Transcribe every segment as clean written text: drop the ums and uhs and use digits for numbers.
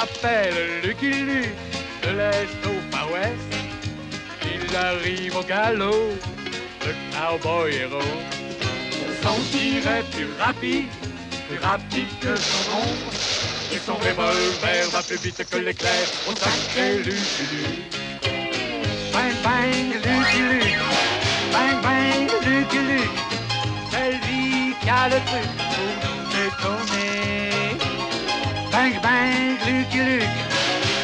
s'appelle Lucky Luke, de l'Est au Far West. Il arrive au galop, le cowboy héros. Son tir est plus rapide que son ombre. Et son revolver va plus vite que l'éclair au sacré Lucky Luke. Bang bang Lucky Luke, bang bang Lucky Luke. C'est lui qui a le truc pour nous détonner. Bang bang Lucky Luke,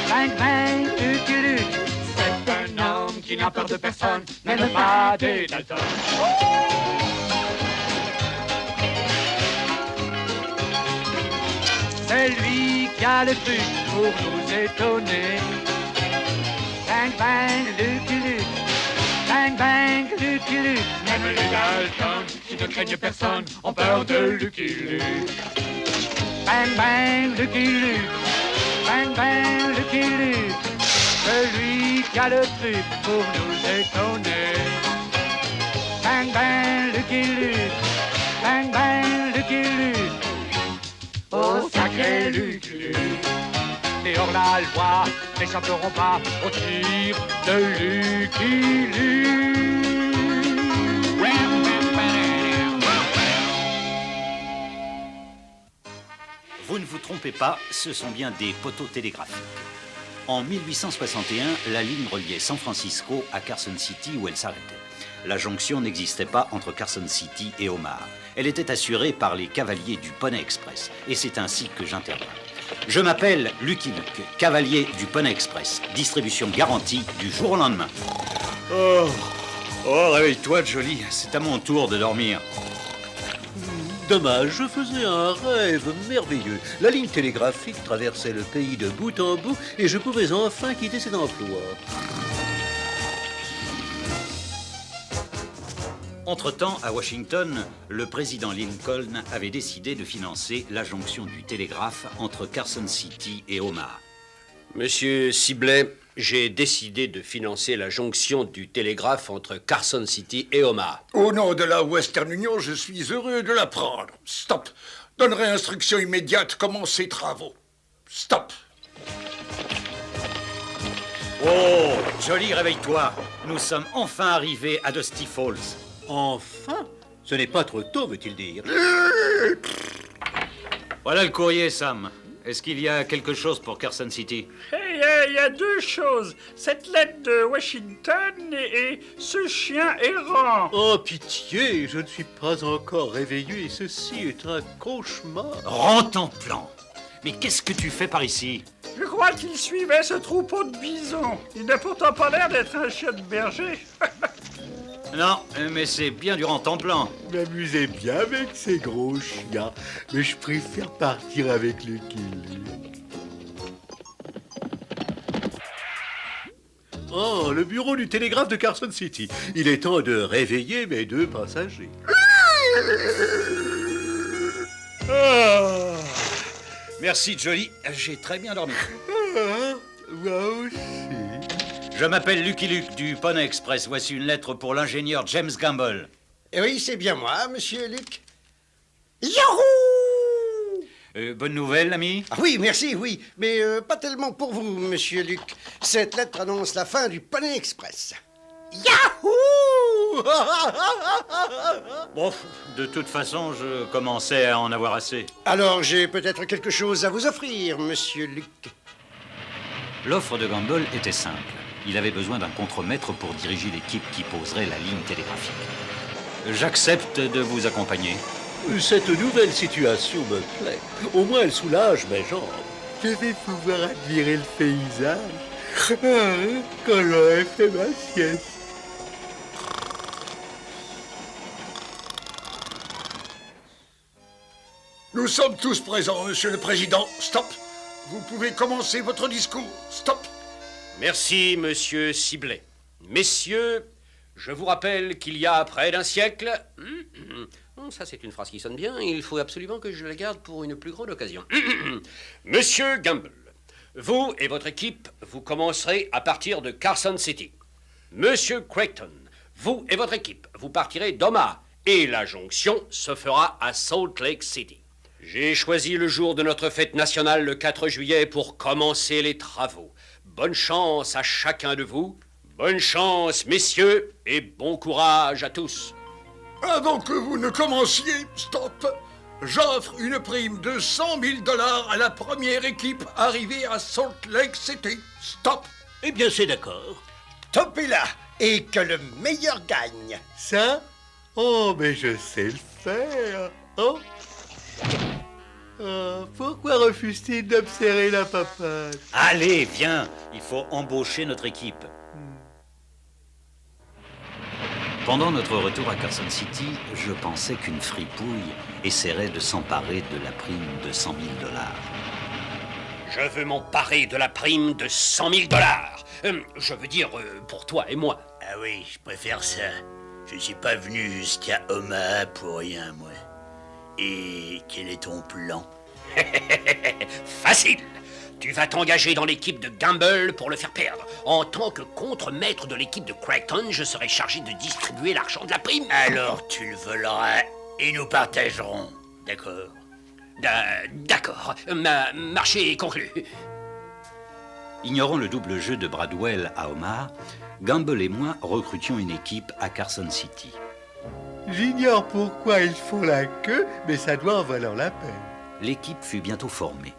bang bang Lucky Luke. C'est un homme qui n'a peur de personne, même pas des Dalton. C'est lui qui a le truc pour nous étonner. Bang bang Lucky Luke, bang bang Lucky Luke. Même les Dalton qui ne craignent personne ont peur de Lucky Luke. Bang bang Lucky Luke, bang bang Lucky Luke. Celui qui a le truc pour nous étonner. Bang bang Lucky Luke, bang bang Lucky Luke. Oh sacré Lucky Luke. Et hors la loi n'échapperont pas au tir de Lucky Luke. Vous ne vous trompez pas, ce sont bien des poteaux télégraphiques. En 1861, la ligne reliait San Francisco à Carson City où elle s'arrêtait. La jonction n'existait pas entre Carson City et Omaha. Elle était assurée par les cavaliers du Pony Express. Et c'est ainsi que j'interviens. Je m'appelle Lucky Luke, cavalier du Pony Express. Distribution garantie du jour au lendemain. Oh, réveille-toi, Jolie. C'est à mon tour de dormir. Dommage, je faisais un rêve merveilleux. La ligne télégraphique traversait le pays de bout en bout et je pouvais enfin quitter cet emploi. Entre-temps, à Washington, le président Lincoln avait décidé de financer la jonction du télégraphe entre Carson City et Omaha. Monsieur Sibley, j'ai décidé de financer la jonction du télégraphe entre Carson City et Omaha. Au nom de la Western Union, je suis heureux de l'apprendre. Stop. Donnerai instruction immédiate, commencez travaux. Stop. Oh, Jolie, réveille-toi. Nous sommes enfin arrivés à Dusty Falls. Enfin? Ce n'est pas trop tôt, veut-il dire? Voilà le courrier, Sam. Est-ce qu'il y a quelque chose pour Carson City? Il y a deux choses. Cette lettre de Washington et ce chien errant. Oh, pitié, je ne suis pas encore réveillé et ceci est un cauchemar. Rends ton plan. Mais qu'est-ce que tu fais par ici? Je crois qu'il suivait ce troupeau de bisons. Il n'a pourtant pas l'air d'être un chien de berger. Non, mais c'est bien durant ton plan. M'amusez bien avec ces gros chiens, mais je préfère partir avec Lucky Luke. Oh, le bureau du télégraphe de Carson City. Il est temps de réveiller mes deux passagers. Oh. Merci, Jolie. J'ai très bien dormi. Moi aussi. Je m'appelle Lucky Luke du Pony Express. Voici une lettre pour l'ingénieur James Gamble. Eh oui, c'est bien moi, monsieur Luke. Yahoo! Bonne nouvelle, ami? Ah oui, merci, oui. Mais pas tellement pour vous, monsieur Luke. Cette lettre annonce la fin du Pony Express. Yahoo! Bon, de toute façon, je commençais à en avoir assez. Alors, j'ai peut-être quelque chose à vous offrir, monsieur Luke. L'offre de Gamble était simple. Il avait besoin d'un contremaître pour diriger l'équipe qui poserait la ligne télégraphique. J'accepte de vous accompagner. Cette nouvelle situation me plaît. Au moins, elle soulage mes jambes. Je vais pouvoir admirer le paysage quand j'aurai fait ma sieste. Nous sommes tous présents, monsieur le président. Stop. Vous pouvez commencer votre discours. Stop. Merci, monsieur Sibley. Messieurs, je vous rappelle qu'il y a près d'un siècle... Ça, c'est une phrase qui sonne bien. Il faut absolument que je la garde pour une plus grande occasion. Monsieur Gamble, vous et votre équipe, vous commencerez à partir de Carson City. Monsieur Creighton, vous et votre équipe, vous partirez d'Omaha. Et la jonction se fera à Salt Lake City. J'ai choisi le jour de notre fête nationale, le 4 juillet, pour commencer les travaux. Bonne chance à chacun de vous. Bonne chance, messieurs, et bon courage à tous. Avant que vous ne commenciez, stop. J'offre une prime de 100 000 $ à la première équipe arrivée à Salt Lake City. Stop. Eh bien, c'est d'accord. Topez là, et que le meilleur gagne. Ça? Oh, mais je sais le faire. Oh. Pourquoi refuse-t-il d'observer la papade? Allez, viens, il faut embaucher notre équipe. Pendant notre retour à Carson City, je pensais qu'une fripouille essaierait de s'emparer de la prime de 100 000 $. Je veux m'emparer de la prime de 100 000 $. Je veux dire, pour toi et moi. Ah oui, je préfère ça. Je ne suis pas venu jusqu'à Omaha pour rien, moi. Et quel est ton plan? Facile. Tu vas t'engager dans l'équipe de Gamble pour le faire perdre. En tant que contre-maître de l'équipe de Craigton, je serai chargé de distribuer l'argent de la prime. Alors tu le voleras et nous partagerons, d'accord? D'accord. Marché est conclu. Ignorant le double jeu de Bradwell à Omaha, Gamble et moi recrutions une équipe à Carson City. J'ignore pourquoi ils font la queue, mais ça doit en valoir la peine. L'équipe fut bientôt formée.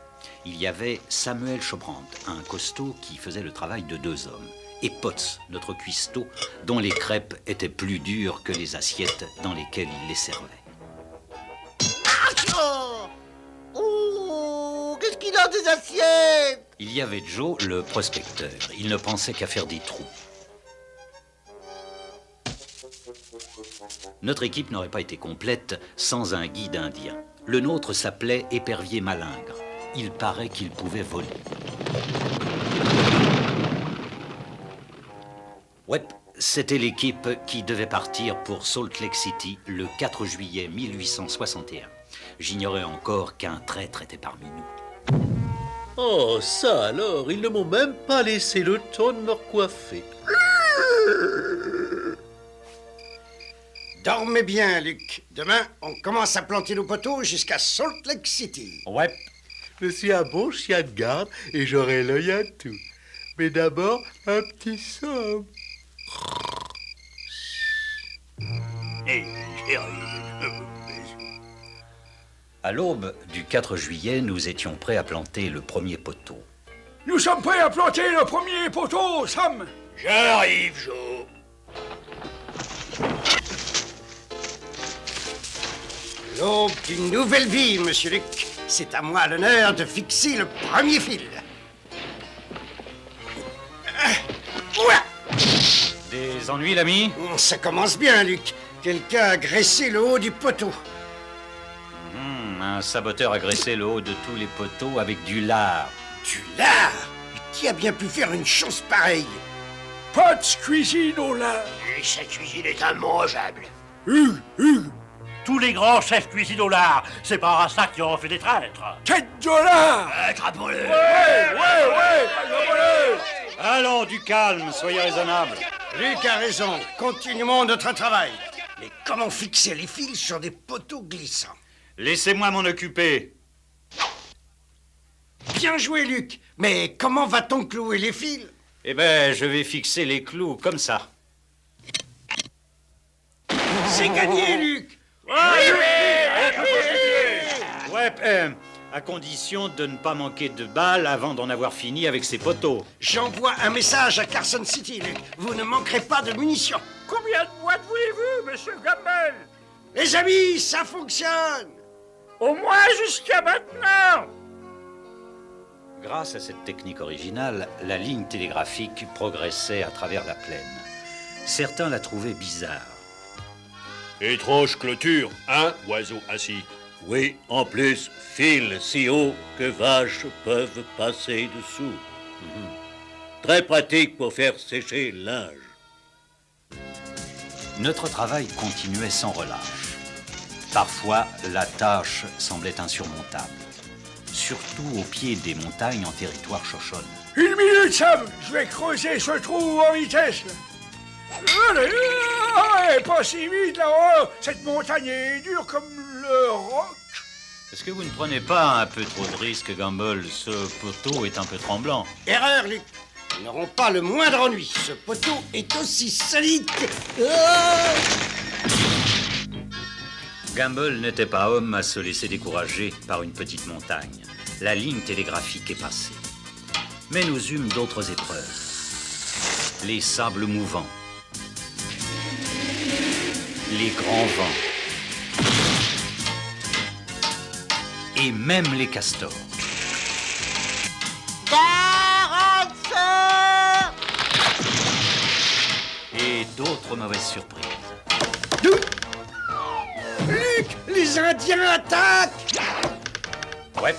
Il y avait Samuel Chobrand, un costaud qui faisait le travail de 2 hommes, et Potts, notre cuistot, dont les crêpes étaient plus dures que les assiettes dans lesquelles il les servait. Oh, qu'est-ce qu'il a des assiettes? Il y avait Joe, le prospecteur. Il ne pensait qu'à faire des trous. Notre équipe n'aurait pas été complète sans un guide indien. Le nôtre s'appelait Épervier Malingre. Il paraît qu'il pouvait voler. Ouais, c'était l'équipe qui devait partir pour Salt Lake City le 4 juillet 1861. J'ignorais encore qu'un traître était parmi nous. Oh, ça alors, ils ne m'ont même pas laissé le temps de me recoiffer. Dormez bien, Luc. Demain, on commence à planter nos poteaux jusqu'à Salt Lake City. Ouais. Je suis un bon chien de garde et j'aurai l'œil à tout. Mais d'abord, un petit somme. À l'aube du 4 juillet, nous étions prêts à planter le premier poteau. Nous sommes prêts à planter le premier poteau, Sam. J'arrive, Joe. L'aube d'une nouvelle vie, monsieur Luc. C'est à moi l'honneur de fixer le premier fil. Des ennuis, l'ami? Ça commence bien, Luc. Quelqu'un a graissé le haut du poteau. Un saboteur a graissé le haut de tous les poteaux avec du lard. Du lard? Mais qui a bien pu faire une chose pareille? Potts cuisine au lard. Et sa cuisine est immangeable. Tous les grands chefs cuisinent au lard. C'est par ça qu'ils ont fait des traîtres. Tête de lard. Attrapons-le. Ouais. Allons, du calme, soyez raisonnable. Luc a raison. Continuons notre travail. Mais comment fixer les fils sur des poteaux glissants? Laissez-moi m'en occuper. Bien joué, Luc. Mais comment va-t-on clouer les fils? Eh ben, je vais fixer les clous comme ça. C'est gagné, Luc. Ouais, à condition de ne pas manquer de balles avant d'en avoir fini avec ces poteaux. J'envoie un message à Carson City, Luc. Vous ne manquerez pas de munitions. Combien de boîtes voulez-vous, monsieur Gamble? Les amis, ça fonctionne. Au moins jusqu'à maintenant. Grâce à cette technique originale, la ligne télégraphique progressait à travers la plaine. Certains la trouvaient bizarre. Étrange clôture, hein, oiseau assis? Oui, en plus, fil si haut que vaches peuvent passer dessous. Très pratique pour faire sécher le linge. Notre travail continuait sans relâche. Parfois, la tâche semblait insurmontable. Surtout au pied des montagnes en territoire chochonne. 1 minute, Sam. Je vais creuser ce trou en vitesse. Allez, pas si vite là-haut. Cette montagne est dure comme le roc. Est-ce que vous ne prenez pas un peu trop de risques, Gamble? Ce poteau est un peu tremblant. Erreur, Luc. Ils n'auront pas le moindre ennui. Ce poteau est aussi solide que... Oh! Gamble n'était pas homme à se laisser décourager par une petite montagne. La ligne télégraphique est passée. Mais nous eûmes d'autres épreuves. Les sables mouvants. Les grands vents. Et même les castors. Et d'autres mauvaises surprises. Luc, les Indiens attaquent! Ouais,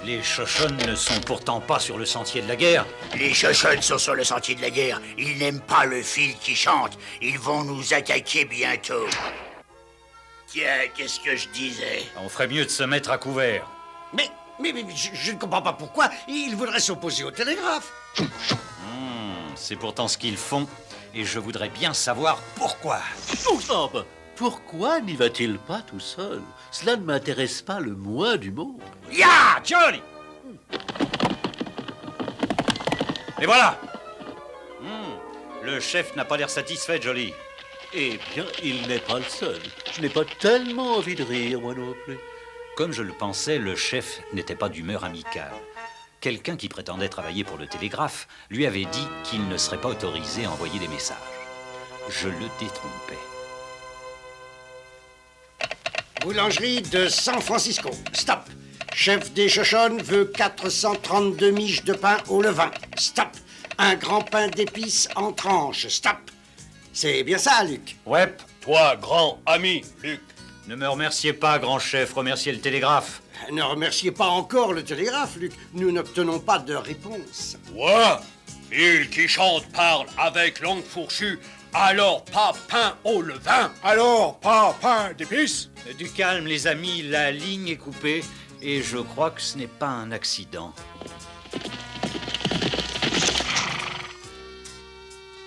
les Shoshone ne sont pourtant pas sur le sentier de la guerre. Les Shoshone sont sur le sentier de la guerre. Ils n'aiment pas le fil qui chante. Ils vont nous attaquer bientôt. Tiens, qu'est-ce que je disais? On ferait mieux de se mettre à couvert. Mais je ne comprends pas pourquoi ils voudraient s'opposer au télégraphe. C'est pourtant ce qu'ils font, et je voudrais bien savoir pourquoi. Oh, bah, pourquoi n'y va-t-il pas tout seul? Cela ne m'intéresse pas le moins du monde. Ya, Jolly! Et voilà! Le chef n'a pas l'air satisfait, Jolly. Eh bien, il n'est pas le seul. Je n'ai pas tellement envie de rire, moi non plus. Comme je le pensais, le chef n'était pas d'humeur amicale. Quelqu'un qui prétendait travailler pour le télégraphe lui avait dit qu'il ne serait pas autorisé à envoyer des messages. Je le détrompais. Boulangerie de San Francisco. Stop. Chef des Shoshone veut 432 miches de pain au levain. Stop. Un grand pain d'épices en tranches. Stop. C'est bien ça, Luc? Ouais. Toi, grand ami, Luc. Ne me remerciez pas, grand chef, remerciez le télégraphe. Ne remerciez pas encore le télégraphe, Luc. Nous n'obtenons pas de réponse. Ouais. Il qui chante parle avec langue fourchue. Alors pas pain au levain. Alors, pas pain d'épices? Du calme, les amis, la ligne est coupée et je crois que ce n'est pas un accident.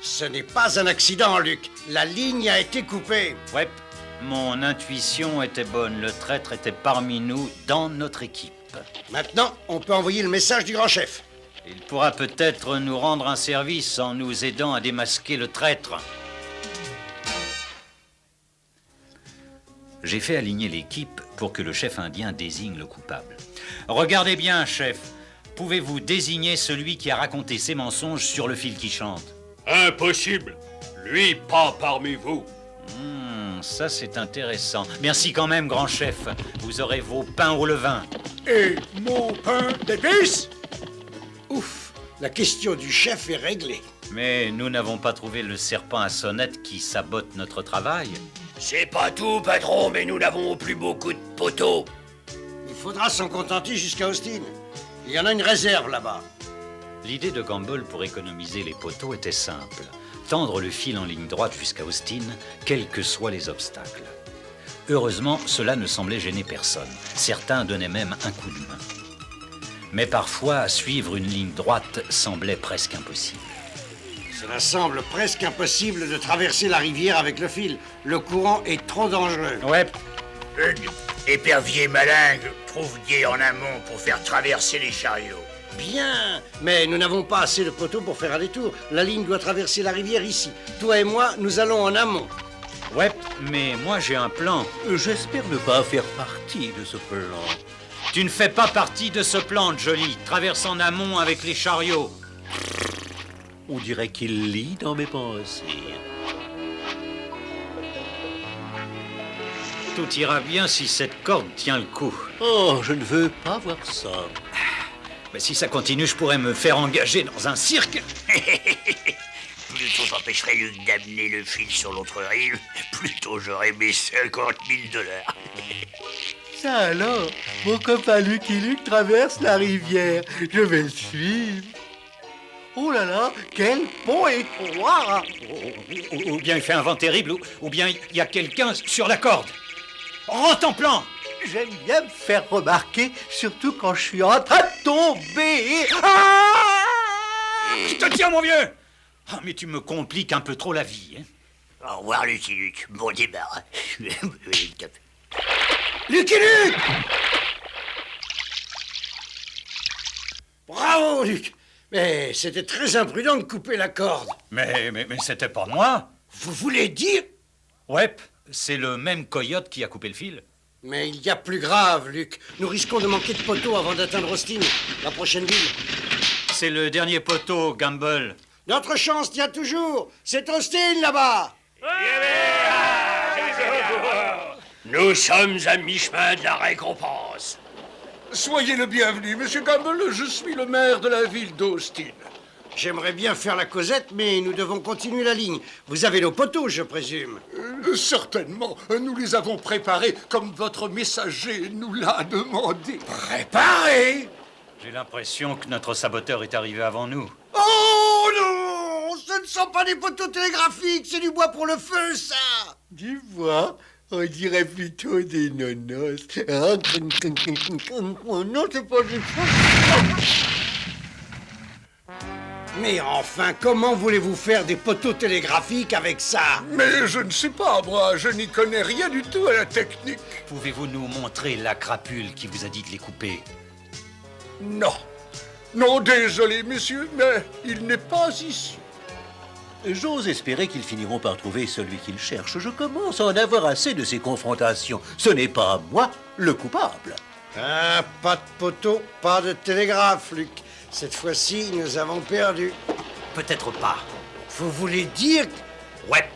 Ce n'est pas un accident, Luc. La ligne a été coupée. Ouais, mon intuition était bonne. Le traître était parmi nous, dans notre équipe. Maintenant, on peut envoyer le message du grand chef. Il pourra peut-être nous rendre un service en nous aidant à démasquer le traître. J'ai fait aligner l'équipe pour que le chef indien désigne le coupable. Regardez bien, chef. Pouvez-vous désigner celui qui a raconté ces mensonges sur le fil qui chante? Impossible. Lui, pas parmi vous. Ça, c'est intéressant. Merci quand même, grand chef. Vous aurez vos pains au levain. Et mon pain d'épices? Ouf, la question du chef est réglée. Mais nous n'avons pas trouvé le serpent à sonnette qui sabote notre travail. C'est pas tout, patron, mais nous n'avons plus beaucoup de poteaux. Il faudra s'en contenter jusqu'à Austin. Il y en a une réserve là-bas. L'idée de Gamble pour économiser les poteaux était simple. Tendre le fil en ligne droite jusqu'à Austin, quels que soient les obstacles. Heureusement, cela ne semblait gêner personne. Certains donnaient même un coup de main. Mais parfois, suivre une ligne droite semblait presque impossible. Cela semble presque impossible de traverser la rivière avec le fil. Le courant est trop dangereux. Ouais. Épervier malingue, trouve guet en amont pour faire traverser les chariots. Bien, mais nous n'avons pas assez de poteaux pour faire un détour. La ligne doit traverser la rivière ici. Toi et moi, nous allons en amont. Ouais, mais moi j'ai un plan. J'espère ne pas faire partie de ce plan. Tu ne fais pas partie de ce plan, Jolly. Traverse en amont avec les chariots. On dirait qu'il lit dans mes pensées. Tout ira bien si cette corde tient le coup. Oh, je ne veux pas voir ça. Mais si ça continue, je pourrais me faire engager dans un cirque. Plutôt j'empêcherais Luc d'amener le fil sur l'autre rive, plutôt j'aurais mes 50 000 $. Ça alors, mon copain Lucky Luke traverse la rivière. Je vais le suivre. Oh là là, quel pont étroit! Ou bien il fait un vent terrible, ou bien il y a quelqu'un sur la corde. Rentre en plan! J'aime bien me faire remarquer, surtout quand je suis en train de tomber. Ah! Je te tiens, mon vieux! Ah, mais tu me compliques un peu trop la vie, hein? Au revoir, Lucky Luke. Bon débarras. Lucky Luke! Bravo, Luc. Mais c'était très imprudent de couper la corde. Mais c'était pas moi. Vous voulez dire... Ouais, c'est le même coyote qui a coupé le fil. Mais il y a plus grave, Luc. Nous risquons de manquer de poteaux avant d'atteindre Austin, la prochaine ville. C'est le dernier poteau, Gamble. Notre chance tient toujours. C'est Austin, là-bas. Nous sommes à mi-chemin de la récompense. Soyez le bienvenu, monsieur Gamble. Je suis le maire de la ville d'Austin. J'aimerais bien faire la causette, mais nous devons continuer la ligne. Vous avez nos poteaux, je présume. Certainement. Nous les avons préparés comme votre messager nous l'a demandé. Préparés? J'ai l'impression que notre saboteur est arrivé avant nous. Oh non! Ce ne sont pas des poteaux télégraphiques, c'est du bois pour le feu, ça! Du bois? On dirait plutôt des nonos. Non, c'est pas du Mais enfin, comment voulez-vous faire des poteaux télégraphiques avec ça? Mais je ne sais pas, moi. Je n'y connais rien du tout à la technique. Pouvez-vous nous montrer la crapule qui vous a dit de les couper? Non. Non, désolé, messieurs, mais il n'est pas ici. J'ose espérer qu'ils finiront par trouver celui qu'ils cherchent. Je commence à en avoir assez de ces confrontations. Ce n'est pas moi le coupable. Ah, pas de poteau, pas de télégraphe, Luc. Cette fois-ci, nous avons perdu. Peut-être pas. Vous voulez dire... Ouais.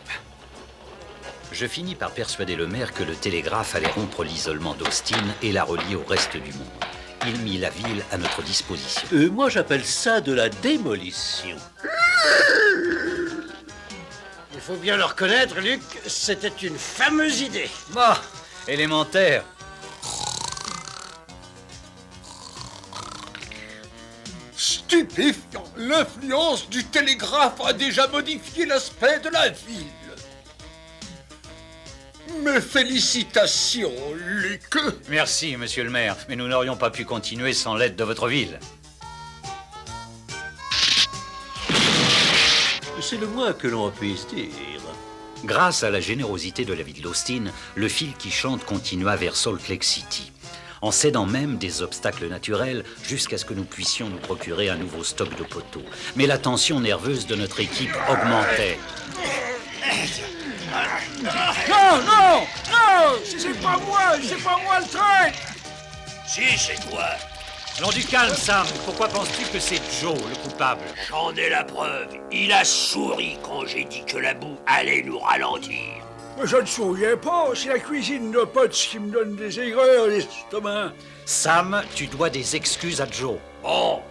Je finis par persuader le maire que le télégraphe allait rompre l'isolement d'Austin et la relier au reste du monde. Il mit la ville à notre disposition. Moi, j'appelle ça de la démolition. Il faut bien le reconnaître, Luc, c'était une fameuse idée. Ah, élémentaire. Stupéfiant. L'influence du télégraphe a déjà modifié l'aspect de la ville. Mes félicitations, Luc. Merci, monsieur le maire, mais nous n'aurions pas pu continuer sans l'aide de votre ville. C'est le moins que l'on puisse dire. Grâce à la générosité de la ville d'Austin, le fil qui chante continua vers Salt Lake City, en cédant même des obstacles naturels jusqu'à ce que nous puissions nous procurer un nouveau stock de poteaux. Mais la tension nerveuse de notre équipe augmentait. Non, non, non, c'est pas moi le traître. Si, c'est toi. Allons du calme, Sam. Pourquoi penses-tu que c'est Joe, le coupable? J'en ai la preuve. Il a souri quand j'ai dit que la boue allait nous ralentir. Mais je ne souviens pas, c'est la cuisine de potes qui me donne des aigreurs à l'estomac. Sam, tu dois des excuses à Joe. Bon,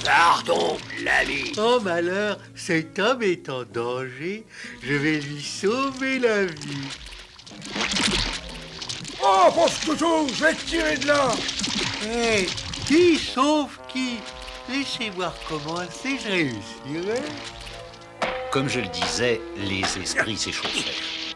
pardon, l'ami. Oh malheur, cet homme est en danger. Je vais lui sauver la vie. Oh, pauvre toutou, je vais te tirer de là. Hé, qui sauve qui? Laissez voir commencer, je réussirai. Comme je le disais, les esprits s'échauffaient.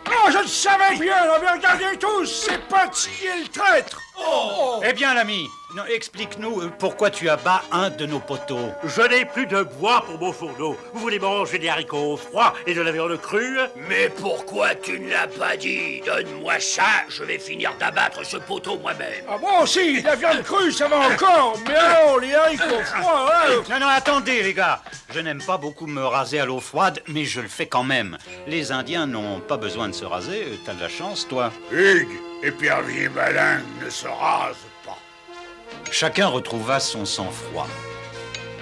Oh, je le savais bien, mais regardez tous, c'est Patsy qui est le traître. Oh. Eh bien, l'ami, explique-nous pourquoi tu abats un de nos poteaux. Je n'ai plus de bois pour mon fourneau. Vous voulez manger des haricots froids et de la viande crue? Mais pourquoi tu ne l'as pas dit? Donne-moi ça, je vais finir d'abattre ce poteau moi-même. Ah bon, si, la viande crue, ça va encore, mais alors, les haricots froids, hein. Non, attendez, les gars. Je n'aime pas beaucoup me raser à l'eau froide, mais je le fais quand même. Les Indiens n'ont pas besoin de se raser. T'as de la chance, toi. Hugues, épervier malin, ne se rase pas. Chacun retrouva son sang-froid.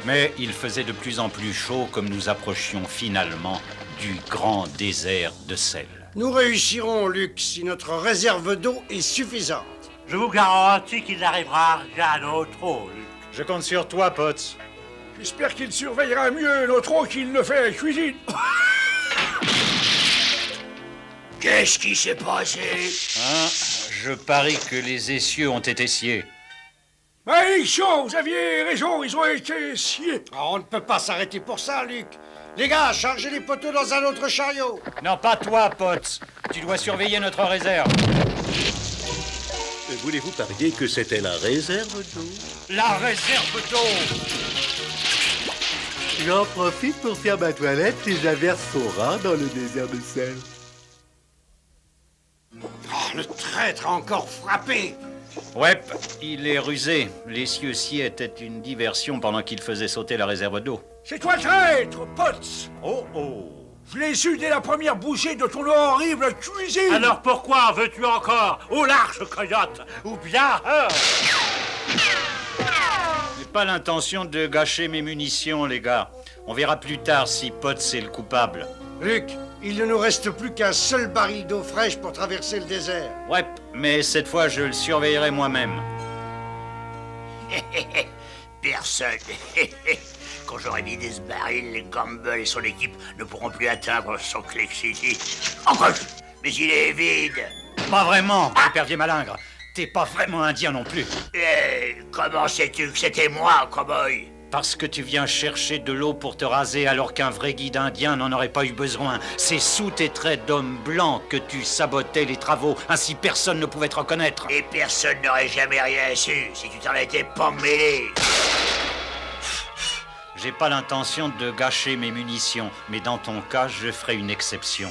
Mais il faisait de plus en plus chaud comme nous approchions finalement du grand désert de sel. Nous réussirons, Luc, si notre réserve d'eau est suffisante. Je vous garantis qu'il n'arrivera rien d'autre, Luc. Je compte sur toi, Potts. J'espère qu'il surveillera mieux notre eau qu'il ne fait à la cuisine. Qu'est-ce qui s'est passé? Hein? Je parie que les essieux ont été sciés. Malédiction, vous aviez raison, ils ont été sciés. Ah, on ne peut pas s'arrêter pour ça, Luc. Les gars, chargez les poteaux dans un autre chariot. Non, pas toi, Potts. Tu dois surveiller notre réserve. Voulez-vous parier que c'était la réserve d'eau? La réserve d'eau! J'en profite pour faire ma toilette et j'averse son rare dans le désert de sel. Oh, le traître a encore frappé. Ouais, il est rusé. Les cieux-ci étaient une diversion pendant qu'il faisait sauter la réserve d'eau. C'est toi le traître, Potts. Oh, oh. Je l'ai su dès la première bouchée de ton horrible cuisine. Alors pourquoi veux-tu encore au large, coyote? Ou bien... J'ai pas l'intention de gâcher mes munitions, les gars. On verra plus tard si Potts est le coupable. Luc, il ne nous reste plus qu'un seul baril d'eau fraîche pour traverser le désert. Ouais, mais cette fois, je le surveillerai moi-même. Personne. Quand j'aurai vidé ce baril, les Gamble et son équipe ne pourront plus atteindre Salt Lake City. Encore, mais il est vide. Pas vraiment, épervier malingre. T'es pas vraiment indien non plus. Comment sais-tu que c'était moi, cowboy? Parce que tu viens chercher de l'eau pour te raser alors qu'un vrai guide indien n'en aurait pas eu besoin. C'est sous tes traits d'homme blanc que tu sabotais les travaux, ainsi personne ne pouvait te reconnaître. Et personne n'aurait jamais rien su si tu t'en étais pas mêlé. J'ai pas l'intention de gâcher mes munitions, mais dans ton cas, je ferai une exception.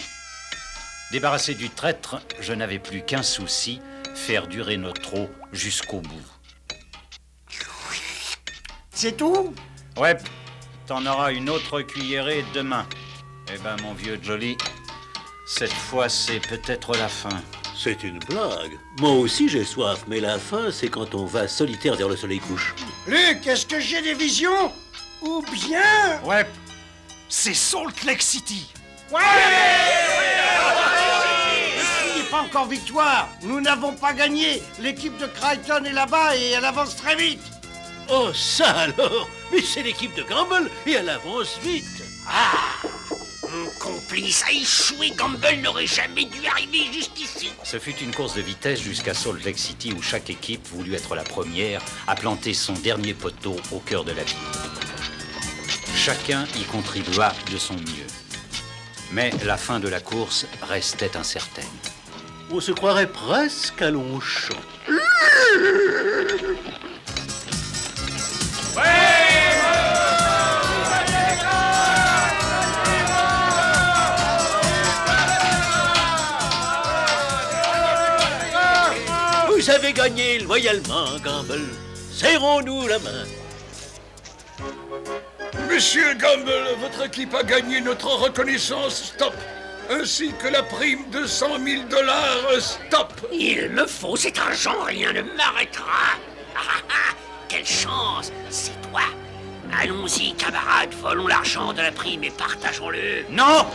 Débarrassé du traître, je n'avais plus qu'un souci, faire durer notre eau jusqu'au bout. C'est tout? Ouais, t'en auras une autre cuillerée demain. Eh ben, mon vieux Jolly, cette fois, c'est peut-être la fin. C'est une blague. Moi aussi j'ai soif, mais la fin, c'est quand on va solitaire vers le soleil couche. Luc, est-ce que j'ai des visions? Ou bien... Ouais, c'est Salt Lake City. Ouais! Il n'est pas encore victoire. Nous n'avons pas gagné. L'équipe de Crichton est là-bas et elle avance très vite. Oh, ça alors! Mais c'est l'équipe de Gamble et elle avance vite. Ah! Mon complice a échoué. Gamble n'aurait jamais dû arriver jusqu'ici. Ce fut une course de vitesse jusqu'à Salt Lake City où chaque équipe voulut être la première à planter son dernier poteau au cœur de la ville. Chacun y contribua de son mieux. Mais la fin de la course restait incertaine. On se croirait presque à Longchamp. Vous avez gagné loyalement, Gamble. Serrons-nous la main. Monsieur Gamble, votre équipe a gagné notre reconnaissance, stop, ainsi que la prime de 100 000 $, stop. Il me faut cet argent, rien ne m'arrêtera. Quelle chance, c'est toi. Allons-y, camarades, volons l'argent de la prime et partageons-le. Non!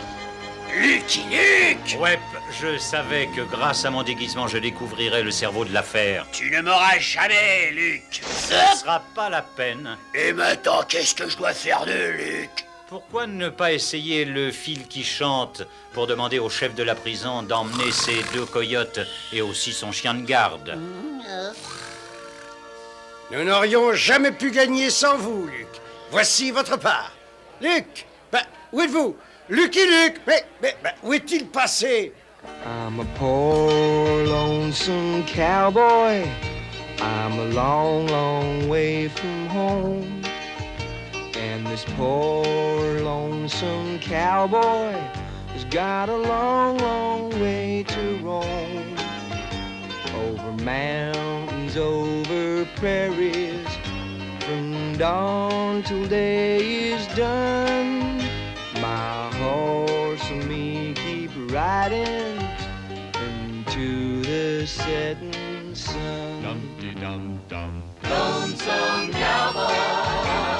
Lucky Luke! Ouais, je savais que grâce à mon déguisement, je découvrirais le cerveau de l'affaire. Tu ne m'auras jamais, Luke. Ce sera pas la peine. Et maintenant, qu'est-ce que je dois faire de Luke? Pourquoi ne pas essayer le fil qui chante pour demander au chef de la prison d'emmener ses 2 coyotes et aussi son chien de garde? Nous n'aurions jamais pu gagner sans vous, Luc. Voici votre part. Luc, où êtes-vous? Lucky Luke, mais où est-il passé? I'm a poor lonesome cowboy. I'm a long, long way from home. And this poor lonesome cowboy has got a long, long way to roam. Over mountains, over prairies, from dawn till day is done. My horse and me keep riding into the setting sun. Dum-de-dum-dum. Lonesome cowboy.